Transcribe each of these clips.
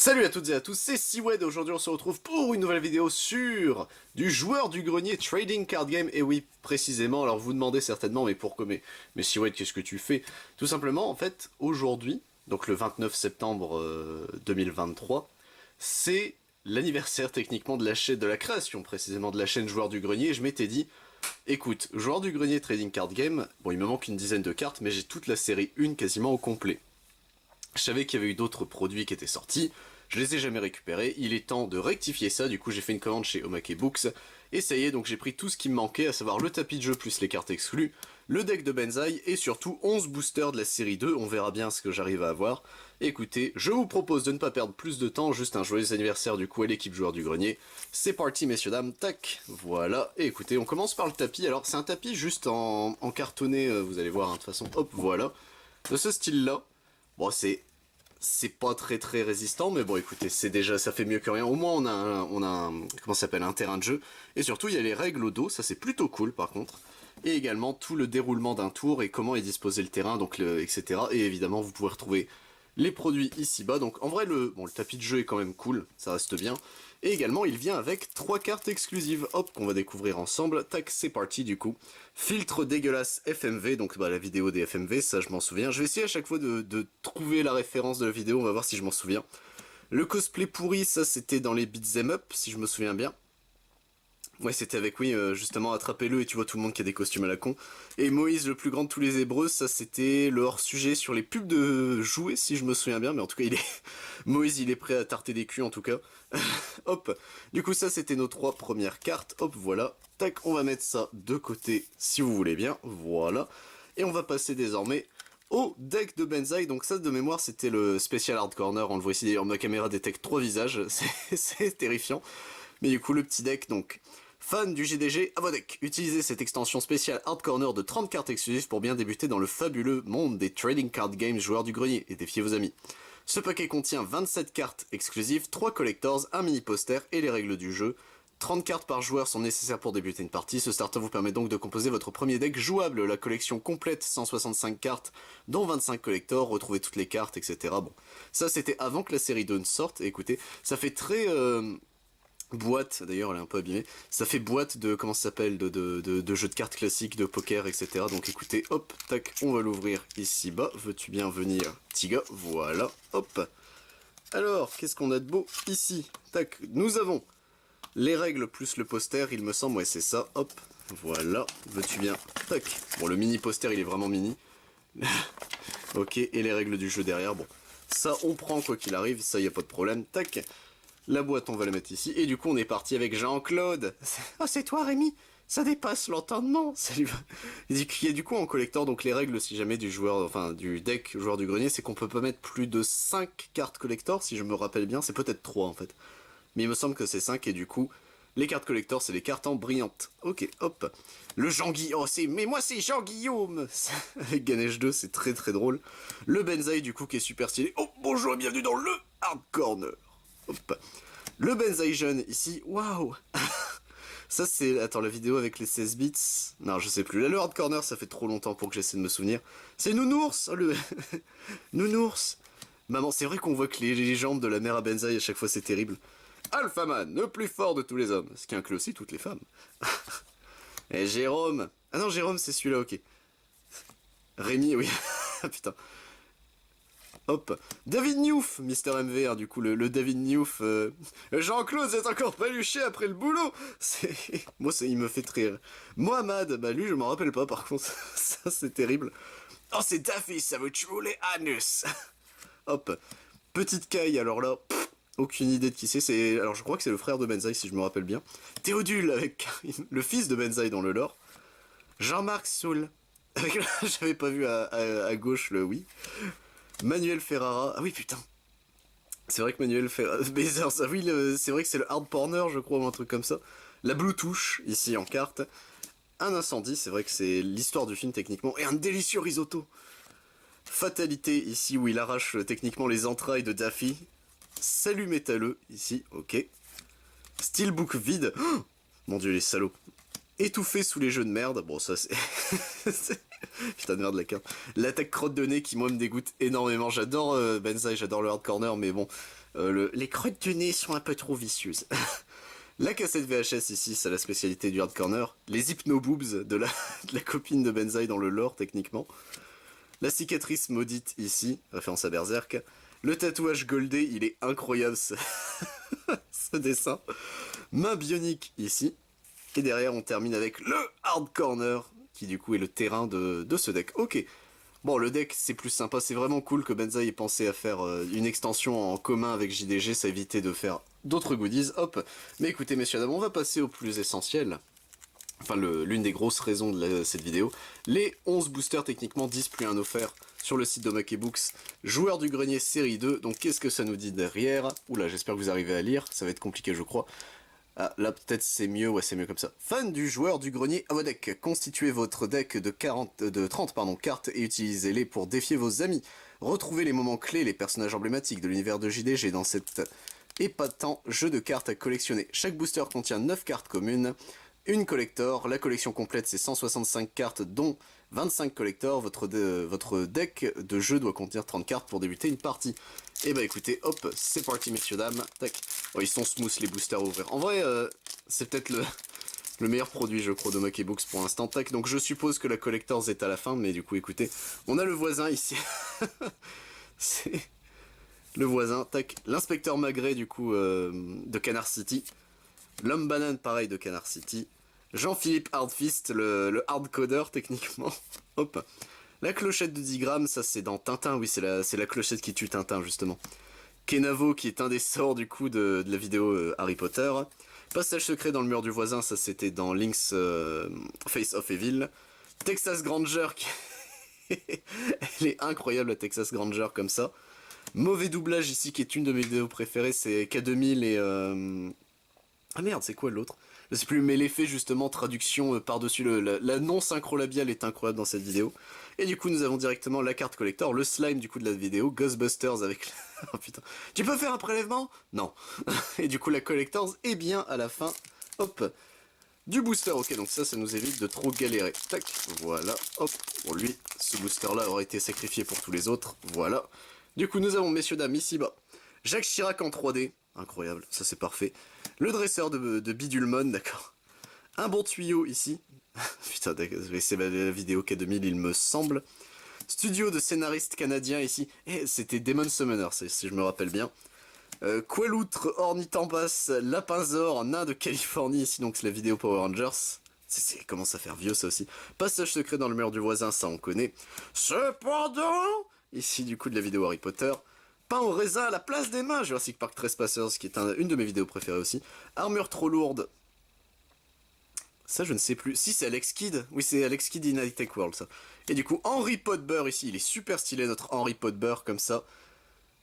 Salut à toutes et à tous, c'est Siwed et aujourd'hui on se retrouve pour une nouvelle vidéo sur du joueur du grenier Trading Card Game. Et oui, précisément, alors vous demandez certainement, mais pourquoi, mais Siwed, qu'est-ce que tu fais? Tout simplement, en fait, aujourd'hui, donc le 29 septembre 2023, c'est l'anniversaire techniquement de la chaîne, de la création précisément de la chaîne Joueur du Grenier. Et je m'étais dit, écoute, Joueur du Grenier Trading Card Game, bon il me manque une dizaine de cartes, mais j'ai toute la série 1 quasiment au complet. Je savais qu'il y avait eu d'autres produits qui étaient sortis, je les ai jamais récupérés, il est temps de rectifier ça, du coup j'ai fait une commande chez Omake Books, et ça y est, donc j'ai pris tout ce qui me manquait, à savoir le tapis de jeu plus les cartes exclues, le deck de Benzaï, et surtout 11 boosters de la série 2, on verra bien ce que j'arrive à avoir. Écoutez, je vous propose de ne pas perdre plus de temps, juste un joyeux anniversaire du coup à l'équipe joueur du grenier. C'est parti messieurs dames, tac, voilà, et écoutez, on commence par le tapis, alors c'est un tapis juste en cartonné, vous allez voir, hein, de toute façon, hop, voilà, de ce style-là. Bon, c'est pas très résistant, mais bon, écoutez, c'est déjà, ça fait mieux que rien. Au moins, comment ça s'appelle, un terrain de jeu. Et surtout, il y a les règles au dos, ça c'est plutôt cool, par contre. Et également, tout le déroulement d'un tour et comment est disposé le terrain, donc etc. Et évidemment, vous pouvez retrouver les produits ici-bas. Donc, en vrai, le tapis de jeu est quand même cool, ça reste bien. Et également, il vient avec 3 cartes exclusives, hop, qu'on va découvrir ensemble. Tac, c'est parti du coup. Filtre dégueulasse FMV, donc bah, la vidéo des FMV, ça je m'en souviens. Je vais essayer à chaque fois de trouver la référence de la vidéo, on va voir si je m'en souviens. Le cosplay pourri, ça c'était dans les beat'em up, si je me souviens bien. Ouais, c'était avec, oui, justement, attrapez-le et tu vois tout le monde qui a des costumes à la con. Et Moïse, le plus grand de tous les Hébreux, ça c'était le hors-sujet sur les pubs de jouets, si je me souviens bien, mais en tout cas, Moïse, il est prêt à tarter des culs, en tout cas. Hop, du coup, ça c'était nos 3 premières cartes, hop, voilà. Tac, on va mettre ça de côté, si vous voulez bien, voilà. Et on va passer désormais au deck de Benzaï, donc ça de mémoire c'était le spécial hard corner, on le voit ici d'ailleurs, ma caméra détecte 3 visages, c'est terrifiant. Mais du coup, le petit deck, donc... Fan du GDG, à vos decks. Utilisez cette extension spéciale Hard Corner de 30 cartes exclusives pour bien débuter dans le fabuleux monde des Trading Card Games joueurs du grenier et défiez vos amis. Ce paquet contient 27 cartes exclusives, 3 collectors, un mini poster et les règles du jeu. 30 cartes par joueur sont nécessaires pour débuter une partie, ce starter vous permet donc de composer votre premier deck jouable, la collection complète 165 cartes, dont 25 collectors, retrouvez toutes les cartes, etc. Bon, ça c'était avant que la série 2 ne sorte, écoutez, ça fait très... boîte, d'ailleurs elle est un peu abîmée, ça fait boîte de, comment ça s'appelle, de jeux de cartes classiques, de poker, etc. Donc écoutez, hop, tac, on va l'ouvrir ici bas, veux-tu bien venir, petit gars, voilà, hop. Alors, qu'est-ce qu'on a de beau ici? Tac, nous avons les règles plus le poster, il me semble, ouais c'est ça, hop, voilà, veux-tu bien, tac. Bon, le mini poster il est vraiment mini. Ok, et les règles du jeu derrière, bon, ça on prend quoi qu'il arrive, ça y a pas de problème, tac. La boîte, on va la mettre ici. Et du coup, on est parti avec Jean-Claude. Oh, c'est toi, Rémi. Ça dépasse l'entendement. Salut. Il y a du coup en collector, donc les règles, si jamais du joueur, enfin, du deck joueur du grenier, c'est qu'on peut pas mettre plus de 5 cartes collector, si je me rappelle bien. C'est peut-être 3, en fait. Mais il me semble que c'est 5, et du coup, les cartes collector, c'est les cartes en brillante. Ok, hop. Le Jean-Guillaume. Oh, mais moi, c'est Jean-Guillaume. Avec Ganesh 2, c'est très drôle. Le Benzaï, du coup, qui est super stylé. Oh, bonjour et bienvenue dans le Hard Corner. Hop. Le Benzaï jeune ici, waouh. Ça c'est... Attends, la vidéo avec les 16 bits... Non, je sais plus. Là, le Hard Corner, ça fait trop longtemps pour que j'essaie de me souvenir. C'est Nounours, le... Nounours. Maman, c'est vrai qu'on voit que les jambes de la mère à Benzaï, à chaque fois, c'est terrible. Alphaman, le plus fort de tous les hommes. Ce qui inclut aussi toutes les femmes. Et Jérôme... Ah non, Jérôme, c'est celui-là, ok. Rémi, oui. Putain. Hop, David Newf, Mister MVR, du coup, le David Newf. Jean-Claude, c'est encore paluché après le boulot. Moi, il me fait rire. Mohamed, bah lui, je m'en rappelle pas, par contre. Ça, c'est terrible. Oh, c'est Daffy, ça veut tuer les anus. Hop, Petite Caille, alors là, aucune idée de qui c'est. Alors, je crois que c'est le frère de Benzaï, si je me rappelle bien. Théodule, avec le fils de Benzaï dans le lore. Jean-Marc Soul. Avec j'avais pas vu à gauche le oui. Manuel Ferrara, ah oui putain. C'est vrai que Manuel Ferrara, ah oui, c'est vrai que c'est le hard porner je crois ou un truc comme ça. La Bluetooth, ici en carte. Un incendie, c'est vrai que c'est l'histoire du film techniquement. Et un délicieux risotto. Fatalité, ici où il arrache techniquement les entrailles de Daffy. Salut métalleux, ici, ok. Steelbook vide. Oh, mon dieu les salauds. Étouffé sous les jeux de merde, bon ça c'est... Putain de merde la carte. L'attaque crotte de nez qui moi me dégoûte énormément, j'adore Benzaï, j'adore le hard corner, mais bon, Les crottes de nez sont un peu trop vicieuses. La cassette VHS ici, c'est la spécialité du Hard Corner. Les hypno-boobs de la copine de Benzaï dans le lore, techniquement. La cicatrice maudite ici, référence à Berserk. Le tatouage goldé, il est incroyable ce dessin. Main bionique ici. Et derrière, on termine avec le Hard Corner, qui du coup est le terrain de ce deck. Ok. Bon, le deck, c'est plus sympa. C'est vraiment cool que Benzaï ait pensé à faire une extension en commun avec JDG. Ça évitait de faire d'autres goodies. Hop. Mais écoutez, messieurs, dames, on va passer au plus essentiel. Enfin, l'une des grosses raisons de cette vidéo. Les 11 boosters, techniquement 10 plus 1 offert sur le site de Monkey Books. Joueur du grenier série 2. Donc, qu'est-ce que ça nous dit derrière? Oula, j'espère que vous arrivez à lire. Ça va être compliqué, je crois. Ah, là peut-être c'est mieux, ouais c'est mieux comme ça. Fan du joueur du grenier à vos decks. Constituez votre deck de 30 cartes et utilisez-les pour défier vos amis. Retrouvez les moments clés, les personnages emblématiques de l'univers de JDG dans cet épatant jeu de cartes à collectionner. Chaque booster contient 9 cartes communes, une collector. La collection complète c'est 165 cartes dont 25 collectors. Votre deck de jeu doit contenir 30 cartes pour débuter une partie. Et bah écoutez, hop, c'est parti messieurs dames. Tac. Oh, ils sont smooth les boosters à ouvrir. En vrai, c'est peut-être le meilleur produit je crois de Monkey Books pour l'instant. Tac, donc je suppose que la collectors est à la fin, mais du coup écoutez, on a le voisin ici. C'est le voisin, tac. L'inspecteur Magret du coup de Canard City. L'homme banane pareil de Canard City. Jean-Philippe Hardfist, le hardcoder techniquement. Hop. La clochette de 10 grammes, ça c'est dans Tintin, oui c'est la clochette qui tue Tintin justement. Kenavo qui est un des sorts du coup de la vidéo Harry Potter. Passage secret dans le mur du voisin, ça c'était dans Link's Face of Evil. Texas Granger, elle est incroyable la Texas Granger comme ça. Mauvais doublage ici qui est une de mes vidéos préférées, c'est K2000 et... Ah merde, c'est quoi l'autre? Je sais plus, mais l'effet justement traduction par-dessus la non-synchro labiale est incroyable dans cette vidéo. Et du coup, nous avons directement la carte collector, le slime du coup de la vidéo, Ghostbusters avec... oh putain. Tu peux faire un prélèvement? Non. Et du coup, la collector est bien à la fin. Hop. Du booster, ok, donc ça nous évite de trop galérer. Tac, voilà, hop. Pour lui, ce booster-là aurait été sacrifié pour tous les autres. Voilà. Du coup, nous avons, messieurs, dames, ici bas, Jacques Chirac en 3D. Incroyable, ça c'est parfait. Le dresseur de Bidulmon, d'accord. Un bon tuyau ici. Putain, c'est la vidéo K2000, il me semble. Studio de scénaristes canadiens ici. Et c'était Demon Summoner, si je me rappelle bien. Queloutre, Ornithambas, Lapinzor, nain de Californie ici, donc c'est la vidéo Power Rangers. C'est commence à faire vieux ça aussi. Passage secret dans le mur du voisin, ça on connaît. Cependant, ici du coup de la vidéo Harry Potter. Pain au raisin à la place des mains, Jurassic Park Trespassers, qui est une de mes vidéos préférées aussi. Armure trop lourde. Ça, je ne sais plus. Si, c'est Alex Kidd. Oui, c'est Alex Kidd in High Tech World, ça. Et du coup, Henry Potber, ici, il est super stylé, notre Henry Potber, comme ça.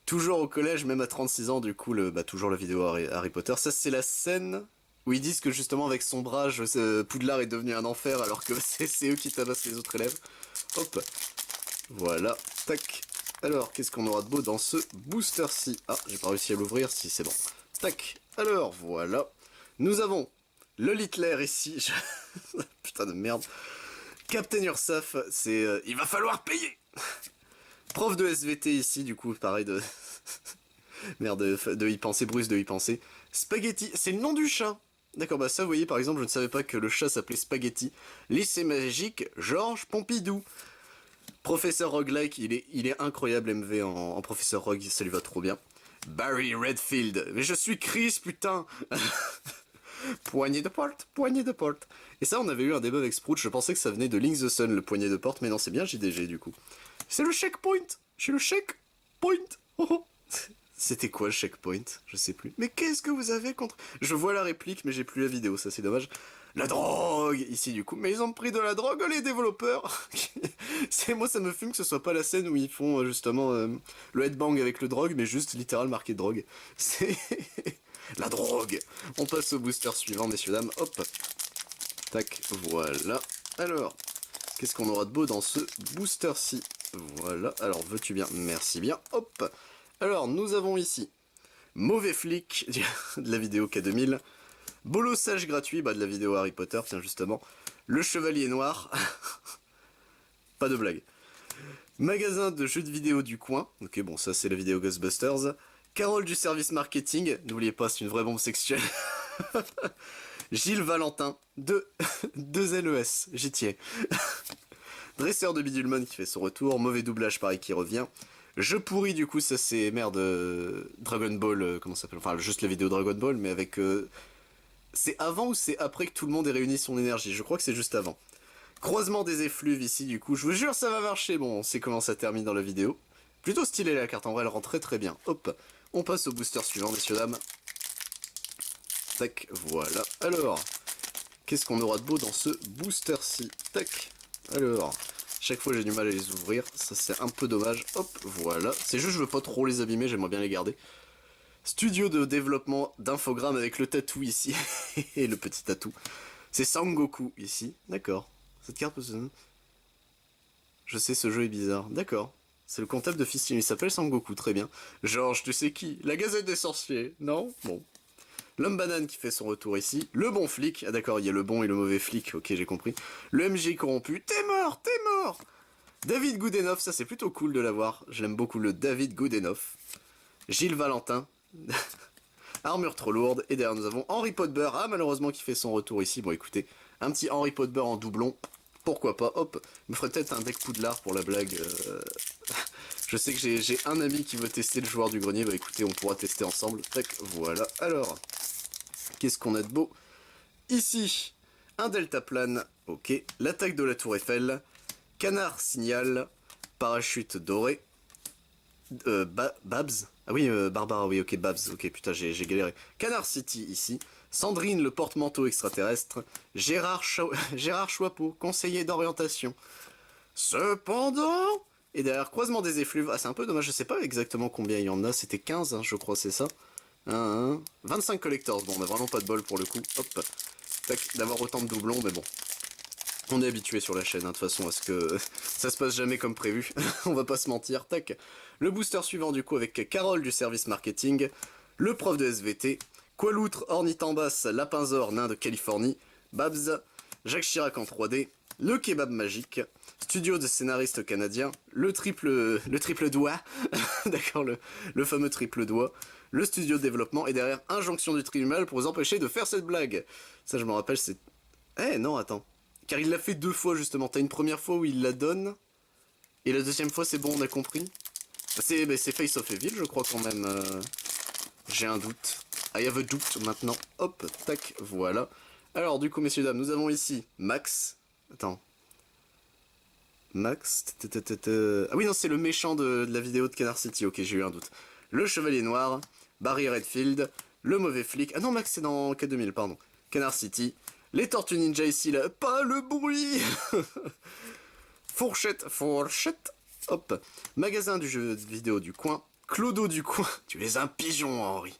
Toujours au collège, même à 36 ans, du coup, toujours la vidéo Harry Potter. Ça, c'est la scène où ils disent que, justement, avec son brage, Poudlard est devenu un enfer, alors que c'est eux qui tabassent les autres élèves. Hop. Voilà. Tac. Alors, qu'est-ce qu'on aura de beau dans ce booster-ci? Ah, j'ai pas réussi à l'ouvrir, si c'est bon. Tac. Alors, voilà. Nous avons le Hitler ici. Putain de merde. Captain Ursaf, c'est... il va falloir payer. Prof de SVT ici, du coup, pareil de... merde, de y penser, Bruce de y penser. Spaghetti, c'est le nom du chat. D'accord, bah ça, vous voyez, par exemple, je ne savais pas que le chat s'appelait Spaghetti. Lycée magique, Georges Pompidou. Professeur Roguelike, il est incroyable MV en Professeur Rogue, ça lui va trop bien. Barry Redfield, mais je suis Chris, putain. Poignée de porte, poignée de porte. Et ça, on avait eu un débat avec Sprout, je pensais que ça venait de Link the Sun, le poignet de porte, mais non, c'est bien JDG du coup. C'est le checkpoint. J'ai le checkpoint. Oh, oh. C'était quoi le checkpoint? Je sais plus. Mais qu'est-ce que vous avez contre... Je vois la réplique, mais j'ai plus la vidéo, ça c'est dommage. La drogue ici du coup. Mais ils ont pris de la drogue les développeurs. Moi ça me fume que ce soit pas la scène où ils font justement le headbang avec le drogue, mais juste littéral marqué drogue. C'est... la drogue. On passe au booster suivant, messieurs dames. Hop. Tac, voilà. Alors, qu'est-ce qu'on aura de beau dans ce booster-ci? Voilà, alors veux-tu bien? Merci bien. Hop. Alors, nous avons ici Mauvais Flic de la vidéo K2000. Bolossage gratuit de la vidéo Harry Potter, tiens justement. Le Chevalier Noir. Pas de blague. Magasin de jeux de vidéo du coin. Ok, bon, ça c'est la vidéo Ghostbusters. Carole du service marketing, n'oubliez pas, c'est une vraie bombe sexuelle. Gilles Valentin, 2 LES, j'y tiens. Dresseur de Bidulmon qui fait son retour, mauvais doublage pareil qui revient. Je pourris du coup, ça c'est merde, Dragon Ball, comment ça s'appelle? Enfin, juste la vidéo Dragon Ball, mais avec... C'est avant ou c'est après que tout le monde ait réuni son énergie? Je crois que c'est juste avant. Croisement des effluves ici du coup, je vous jure ça va marcher. Bon, on sait comment ça termine dans la vidéo. Plutôt stylé la carte, en vrai elle rend très bien. Hop, on passe au booster suivant messieurs dames. Tac, voilà. Alors, qu'est-ce qu'on aura de beau dans ce booster-ci? Tac, alors... Chaque fois j'ai du mal à les ouvrir, ça c'est un peu dommage. Hop, voilà. C'est juste je veux pas trop les abîmer, j'aimerais bien les garder. Studio de développement d'infogramme avec le tatou ici. Et le petit tatou. C'est Sangoku ici. D'accord. Cette carte peut se... Je sais, ce jeu est bizarre. D'accord. C'est le comptable de Fistine, il s'appelle Sangoku, très bien. Georges, tu sais qui? La Gazette des Sorciers, non? Bon. L'homme banane qui fait son retour ici. Le bon flic. Ah d'accord, il y a le bon et le mauvais flic. Ok, j'ai compris. Le MJ corrompu. T'es mort, t'es mort. David Goudenoff, ça c'est plutôt cool de l'avoir. Je l'aime beaucoup, le David Goudenoff. Gilles Valentin. Armure trop lourde. Et derrière nous avons Henry Potter. Ah malheureusement qui fait son retour ici. Bon écoutez, un petit Henry Potter en doublon. Pourquoi pas. Hop. Je me ferais peut-être un deck Poudlard pour la blague. Je sais que j'ai un ami qui veut tester le joueur du grenier. Bah écoutez, on pourra tester ensemble. Tac, voilà. Alors... Qu'est-ce qu'on a de beau? Ici, un deltaplane, ok. L'attaque de la tour Eiffel, canard signal, parachute doré, Babs. Ah oui, Barbara, oui, ok, Babs, ok, putain, j'ai galéré. Canard City, ici. Sandrine, le porte-manteau extraterrestre. Gérard Choipeau, conseiller d'orientation. Cependant... Et derrière, croisement des effluves. Ah, c'est un peu dommage, je sais pas exactement combien il y en a. C'était 15, hein, je crois, c'est ça. 25 collectors, bon on a vraiment pas de bol pour le coup, hop, tac, d'avoir autant de doublons, mais bon, on est habitué sur la chaîne, hein, de toute façon, à ce que ça se passe jamais comme prévu, on va pas se mentir, tac. Le booster suivant du coup avec Carole du service marketing, le prof de SVT, Qualoutre, Ornithambas, Lapinzor, nain de Californie, Babs, Jacques Chirac en 3D, le kebab magique, studio de scénaristes canadiens, le triple doigt, d'accord, le fameux triple doigt, le studio de développement, et derrière, injonction du tribunal pour vous empêcher de faire cette blague. Ça, je me rappelle, c'est... Eh, non, attends. Car il l'a fait 2 fois, justement. T'as une première fois où il la donne, et la deuxième fois, c'est bon, on a compris. C'est Face of Evil, je crois, quand même. J'ai un doute. I have a doute, maintenant. Hop, tac, voilà. Alors, du coup, messieurs, dames, nous avons ici Max. Attends. Max... Ah oui, non, c'est le méchant de la vidéo de Canard City. Ok, j'ai eu un doute. Le Chevalier Noir, Barry Redfield, le mauvais flic... Ah non, Max, c'est dans K2000, pardon. Canard City, les Tortues Ninja ici, là... Pas le bruit. Fourchette, hop. Magasin du jeu vidéo du coin, Clodo du coin... Tu es un pigeon, Henri.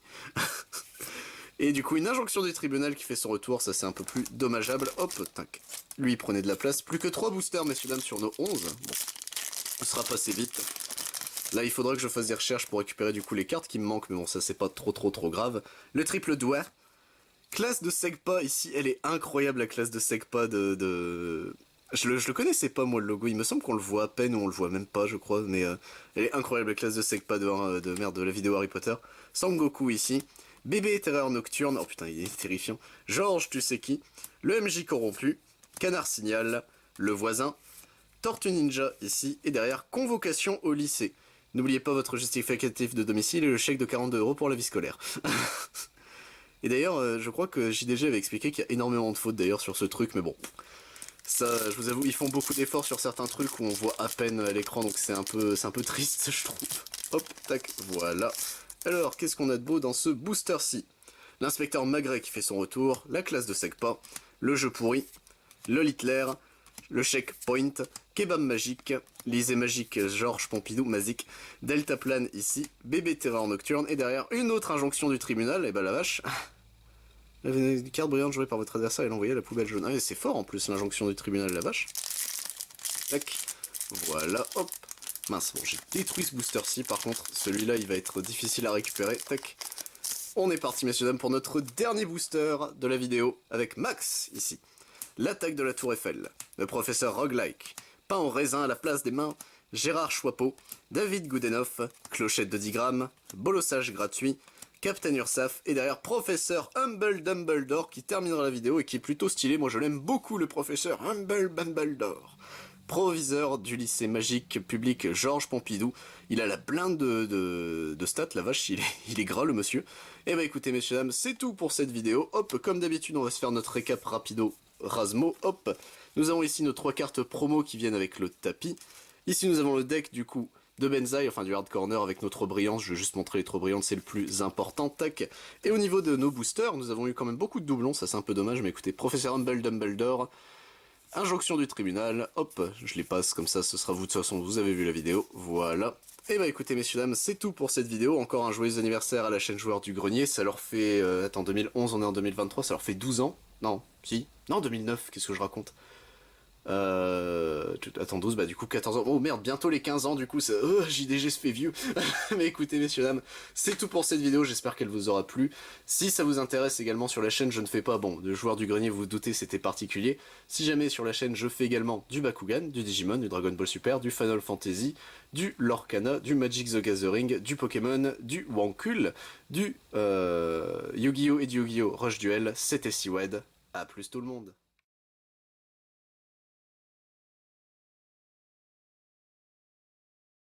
Et du coup, une injonction du tribunal qui fait son retour, ça c'est un peu plus dommageable. Hop, tac. Lui, il prenait de la place. Plus que 3 boosters, messieurs, dames, sur nos 11. Bon, on sera passé vite. Là, il faudra que je fasse des recherches pour récupérer du coup les cartes qui me manquent, mais bon, ça c'est pas trop grave. Le triple doigt. Classe de Segpa, ici, elle est incroyable, la classe de Segpa de... Je le connaissais pas, moi, le logo. Il me semble qu'on le voit à peine, ou on le voit même pas, je crois, mais elle est incroyable, la classe de Segpa de la vidéo Harry Potter. Sangoku, ici. Bébé terreur nocturne, oh putain, il est terrifiant. Georges, tu sais qui. Le MJ corrompu. Canard signal. Le voisin. Tortue Ninja, ici. Et derrière, convocation au lycée. N'oubliez pas votre justificatif de domicile et le chèque de 42 € pour la vie scolaire. Et d'ailleurs, je crois que JDG avait expliqué qu'il y a énormément de fautes d'ailleurs sur ce truc, mais bon. Ça, je vous avoue, ils font beaucoup d'efforts sur certains trucs où on voit à peine à l'écran, donc c'est un peu triste, je trouve. Hop, tac, voilà. Alors, qu'est-ce qu'on a de beau dans ce booster-ci? L'inspecteur Magret qui fait son retour, la classe de Segpa, le jeu pourri, le Hitler, le checkpoint, kebab magique, lisée magique Georges Pompidou, Mazik, deltaplane ici, bébé terreur nocturne, et derrière une autre injonction du tribunal, et bah la vache. La carte brillante jouée par votre adversaire est l'envoyée à la poubelle jaune. Ah, c'est fort en plus l'injonction du tribunal, la vache. Tac, voilà, hop. Mince, bon, j'ai détruit ce booster-ci, par contre, celui-là, il va être difficile à récupérer. Tac. On est parti, messieurs, dames, pour notre dernier booster de la vidéo, avec Max, ici. L'attaque de la tour Eiffel, le professeur roguelike, pain au raisin à la place des mains, Gérard Choipeau, David Goudenoff, Clochette de 10 grammes, Bolossage gratuit, Captain Ursaf, et derrière Professeur Humble Dumbledore qui terminera la vidéo et qui est plutôt stylé. Moi je l'aime beaucoup, le Professeur Humble Dumbledore. Proviseur du lycée magique public Georges Pompidou. Il a la blinde de stats, la vache, il est gras le monsieur. Et bah écoutez messieurs dames, c'est tout pour cette vidéo. Hop, comme d'habitude on va se faire notre récap rapido Rasmo. Hop, nous avons ici nos 3 cartes promo qui viennent avec le tapis. Ici nous avons le deck du coup de Benzaï, enfin du Hard Corner avec notre brillance, je vais juste montrer les trop brillantes, c'est le plus important, tac. Et au niveau de nos boosters, nous avons eu quand même beaucoup de doublons, ça c'est un peu dommage, mais écoutez, Professeur Humble Dumbledore, Injonction du tribunal, hop, je les passe comme ça, ce sera vous, de toute façon vous avez vu la vidéo, voilà. Et bah écoutez messieurs dames, c'est tout pour cette vidéo, encore un joyeux anniversaire à la chaîne Joueurs du Grenier, ça leur fait, attends, 2011, on est en 2023, ça leur fait 12 ans, non, si, non 2009, qu'est-ce que je raconte? Attends, 12, bah du coup 14 ans. Oh merde, bientôt les 15 ans, du coup, ça... JDG se fait vieux. Mais écoutez, messieurs, dames, c'est tout pour cette vidéo, j'espère qu'elle vous aura plu. Si ça vous intéresse également sur la chaîne, je ne fais pas, bon, de Joueurs du Grenier, vous vous doutez, c'était particulier. Si jamais sur la chaîne, je fais également du Bakugan, du Digimon, du Dragon Ball Super, du Final Fantasy, du Lorcana, du Magic the Gathering, du Pokémon, du Wankul, du Yu-Gi-Oh! Et du Yu-Gi-Oh! Rush Duel, c'était Siwed. À plus tout le monde.